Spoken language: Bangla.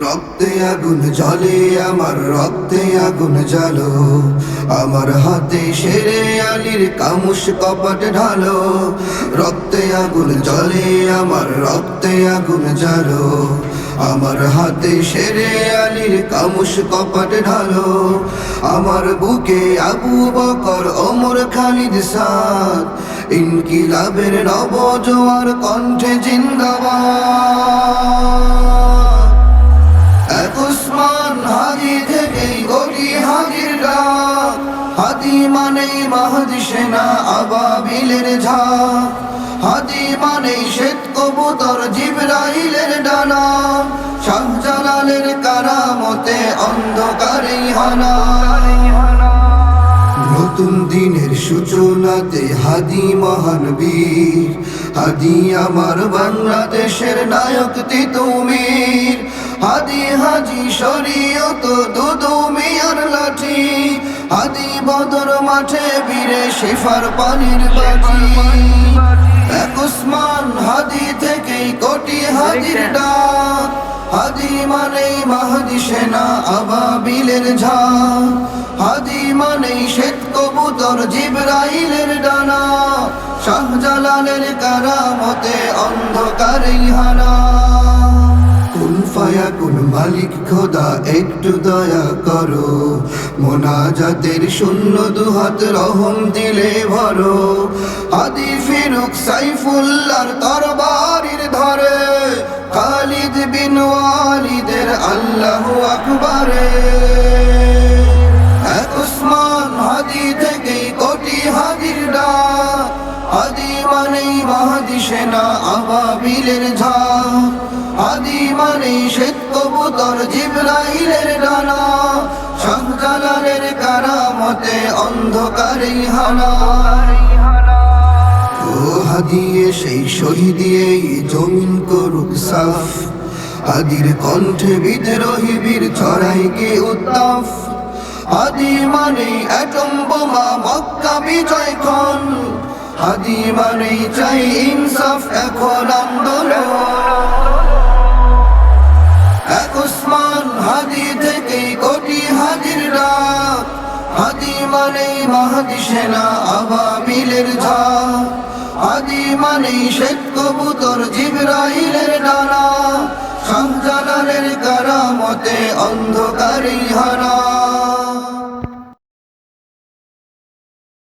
রক্তে আগুন জ্বলে আমার রক্তে আগুন জ্বালো আমার হাতে শেরে আলীর কামুশ কপট ঢালো রক্তে আগুন জ্বলে আমার রক্তে আগুন জ্বালো আমার হাতে শেরে আলীর কামুশ কপট ঢালো আমার বুকে আবু বকর ওমর খালিদ সাদ ইনকিলাবের নবজোয়ার কণ্ঠে জিন্দাবাদ উসমান হাদি থেকেই গড়ি হাদির ডাক হাদি মানেই মাহদি সেনা আবাবিলের ঝাঁক হাদি মানেই শ্বেত কবুতর জিবরাইলের ডানা শাহজালালের কারামতে অন্ধকারেই হানা নতুন দিনের সূচনাতে হাদি মহান বীর হাদি আমার বাংলাদেশের নায়ক তিতুমির হাদি হাজি শরীয়ত দুদু মিয়ার লাঠি হাদি বদর মাঠে বীরে শিফার পানির বাটি এক উসমান হাদি থেকেই কোটি হাদির ডাক হাদি মানেই মাহদি সেনা আবাবিলের ঝাঁক হাদি মানেই শ্বেত কবুতর জিবরাইলের ডানা শাহজালালের কারামতে অন্ধকারেই হানা কুন ফায়াকুন মালিক খোদা একটু দয়া করো মোনাজাতের শূন্য দুহাত রহম দিলে ভরো হাদি ফিরুক সাইফুল্লাহর তরবারির ধরে খালিদ বিন ওয়ালিদের আল্লাহু আকবারে এক উসমান হাদি থেকেই কোটি হাদির ডাক হাদি মানেই মাহদি সেনা আবাবিলের ঝাঁক হাদি মানেই শ্বেত কবুতর জিবরাইলের ডানা শাহজালালের কারামতে অন্ধকারেই হানা ও হাদিয়ে সেই শহীদিয়ে জমিন করুক সাফ হাদির কণ্ঠে বিদ্রোহী বীর ছড়াই কে উত্তাপ হাদি মানে অ্যাটম বোমা মক্কা বিজয় খন হাদি মানে চাই ইনসাফ এখন আন্দোলন এক উসমান হাদি থেকে কোটি হাদির ডাক হাদি মানে মাহদি সেনা আবাবিলের ঝাঁক হাদি মানে শ্বেত কবুতর জিবরাইলের ডানা শাহজালালের কারামতে অন্ধকারেই হানা